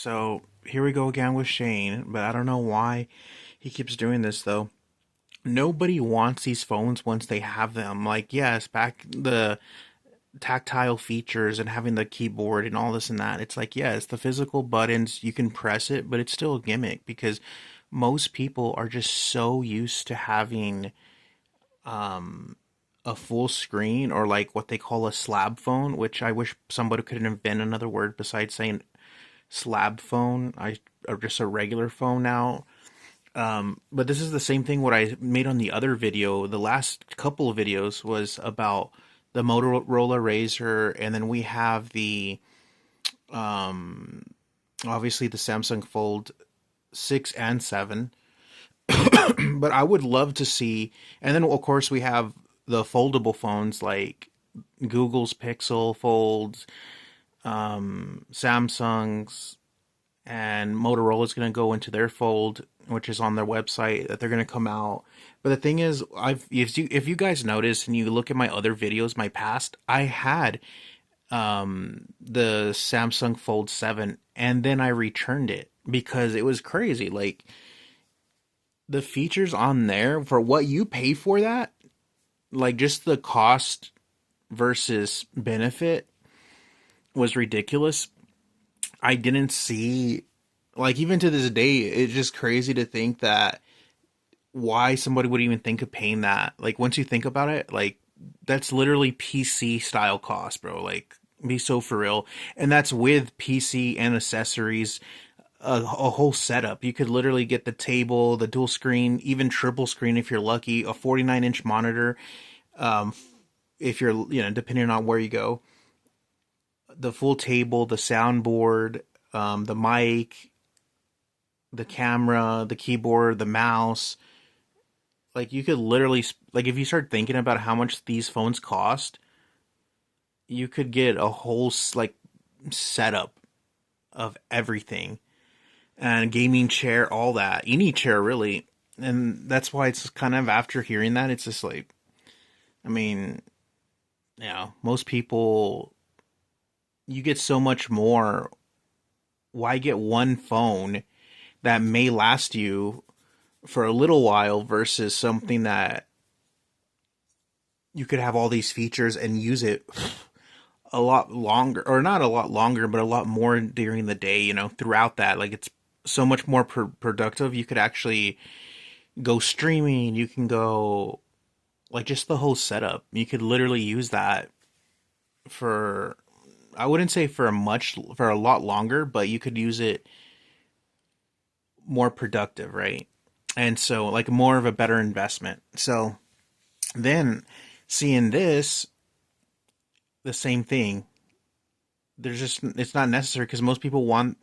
So here we go again with Shane, but I don't know why he keeps doing this though. Nobody wants these phones once they have them. Like, yes, back the tactile features and having the keyboard and all this and that. It's like, yes, the physical buttons, you can press it, but it's still a gimmick because most people are just so used to having um a full screen or like what they call a slab phone, which I wish somebody could invent another word besides saying slab phone. I or just a regular phone now. But this is the same thing what I made on the other video. The last couple of videos was about the Motorola Razr, and then we have the um, obviously the Samsung Fold 6 and 7. But I would love to see, and then of course we have the foldable phones like Google's Pixel Folds, Samsung's, and Motorola's going to go into their Fold, which is on their website that they're going to come out. But the thing is, if you guys notice and you look at my other videos, my past, I had the Samsung Fold 7 and then I returned it because it was crazy. Like the features on there for what you pay for that, like just the cost versus benefit was ridiculous. I didn't see, like, even to this day, it's just crazy to think that why somebody would even think of paying that. Like, once you think about it, like, that's literally PC style cost, bro. Like, be so for real. And that's with PC and accessories, a whole setup. You could literally get the table, the dual screen, even triple screen if you're lucky, a 49-inch monitor, um, if you're, depending on where you go, the full table, the soundboard, the mic, the camera, the keyboard, the mouse. Like you could literally, like if you start thinking about how much these phones cost, you could get a whole like setup of everything and a gaming chair, all that. Any chair really. And that's why it's kind of after hearing that, it's just like, I mean, most people, you get so much more. Why get one phone that may last you for a little while versus something that you could have all these features and use it a lot longer, or not a lot longer, but a lot more during the day, throughout that. Like it's so much more productive. You could actually go streaming, you can go, like, just the whole setup. You could literally use that for, I wouldn't say for a lot longer, but you could use it more productive, right? And so, like, more of a better investment. So then seeing this, the same thing, it's not necessary because most people want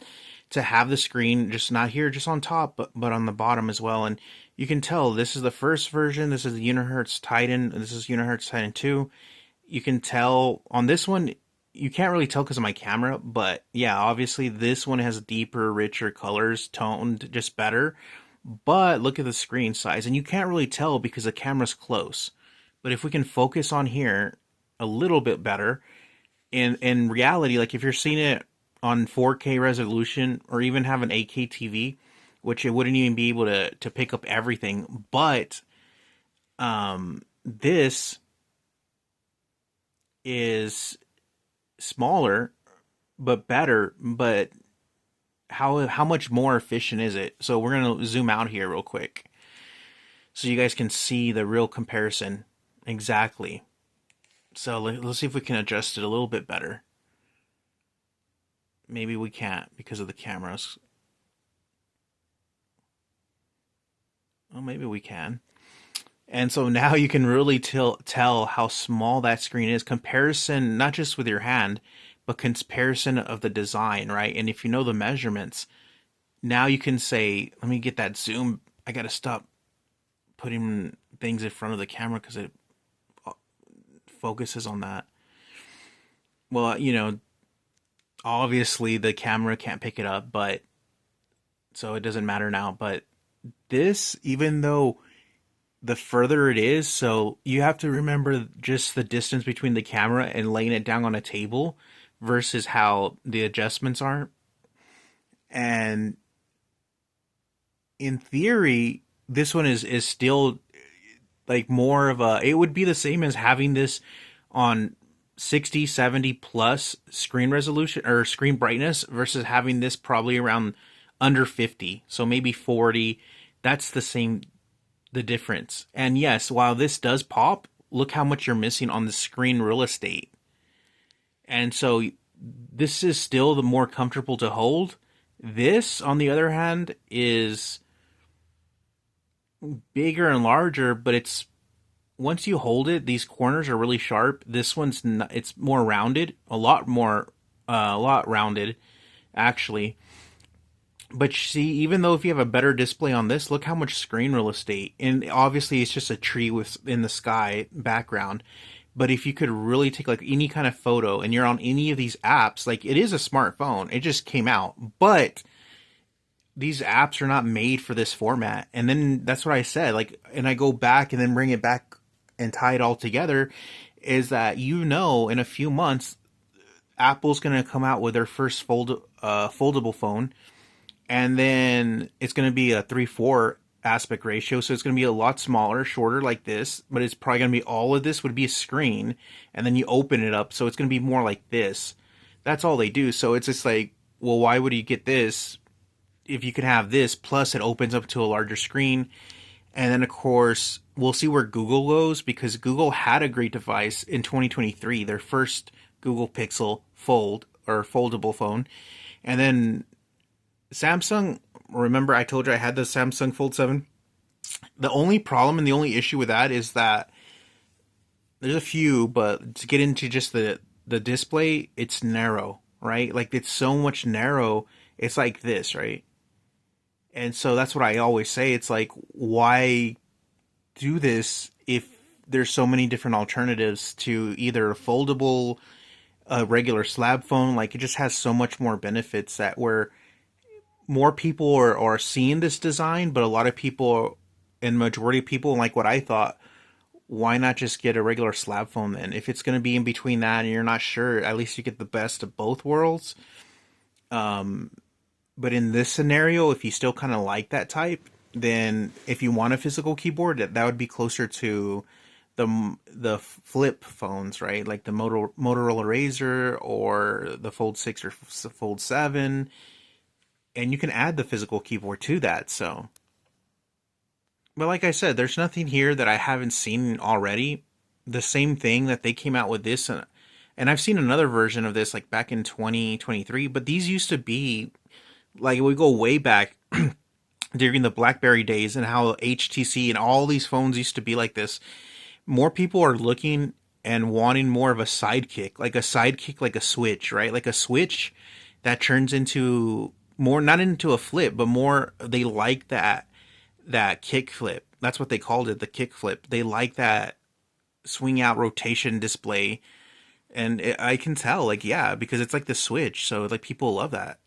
to have the screen just not here, just on top, but on the bottom as well. And you can tell this is the first version. This is the Unihertz Titan. This is Unihertz Titan 2. You can tell on this one, you can't really tell because of my camera, but yeah, obviously this one has deeper, richer colors, toned just better. But look at the screen size, and you can't really tell because the camera's close. But if we can focus on here a little bit better, in reality, like if you're seeing it on 4K resolution or even have an 8K TV, which it wouldn't even be able to pick up everything, but this is smaller but better. But how much more efficient is it? So we're gonna zoom out here real quick so you guys can see the real comparison exactly. So let's see if we can adjust it a little bit better. Maybe we can't because of the cameras. Well, maybe we can. And so now you can really tell how small that screen is. Comparison, not just with your hand, but comparison of the design, right? And if you know the measurements, now you can say, let me get that zoom. I got to stop putting things in front of the camera because it focuses on that. Well, obviously the camera can't pick it up, but so it doesn't matter now. But this, even though the further it is, so you have to remember just the distance between the camera and laying it down on a table versus how the adjustments are. And in theory, this one is still like more of a, it would be the same as having this on 60, 70 plus screen resolution or screen brightness versus having this probably around under 50, so maybe 40. That's the same, the difference. And yes, while this does pop, look how much you're missing on the screen real estate. And so this is still the more comfortable to hold. This, on the other hand, is bigger and larger, but it's, once you hold it, these corners are really sharp. This one's not, it's more rounded, a lot rounded, actually. But see, even though if you have a better display on this, look how much screen real estate. And obviously, it's just a tree with in the sky background. But if you could really take like any kind of photo and you're on any of these apps, like it is a smartphone, it just came out, but these apps are not made for this format. And then that's what I said, like, and I go back and then bring it back and tie it all together, is that, you know, in a few months, Apple's going to come out with their first foldable phone, and then it's going to be a 3:4 aspect ratio, so it's going to be a lot smaller, shorter like this, but it's probably going to be, all of this would be a screen, and then you open it up, so it's going to be more like this. That's all they do. So it's just like, well, why would you get this if you could have this, plus it opens up to a larger screen? And then, of course, we'll see where Google goes, because Google had a great device in 2023, their first Google Pixel Fold or foldable phone. And then Samsung, remember I told you I had the Samsung Fold 7? The only problem and the only issue with that is that there's a few, but to get into just the display, it's narrow, right? Like, it's so much narrow. It's like this, right? And so that's what I always say. It's like, why do this if there's so many different alternatives to either a foldable, a regular slab phone? Like, it just has so much more benefits, that where more people are seeing this design, but a lot of people, and majority of people, like what I thought, why not just get a regular slab phone then? If it's going to be in between that and you're not sure, at least you get the best of both worlds. But in this scenario, if you still kind of like that type, then if you want a physical keyboard, that would be closer to the flip phones, right? Like the Motorola Razr or the Fold 6 or Fold 7. And you can add the physical keyboard to that, so. But like I said, there's nothing here that I haven't seen already. The same thing that they came out with this, and I've seen another version of this like back in 2023, but these used to be, like, we go way back during the BlackBerry days and how HTC and all these phones used to be like this. More people are looking and wanting more of a sidekick, like a switch, right? Like a switch that turns into more, not into a flip, but more, they like that kick flip. That's what they called it, the kick flip. They like that swing out rotation display. And I can tell, like, yeah, because it's like the Switch. So, like, people love that.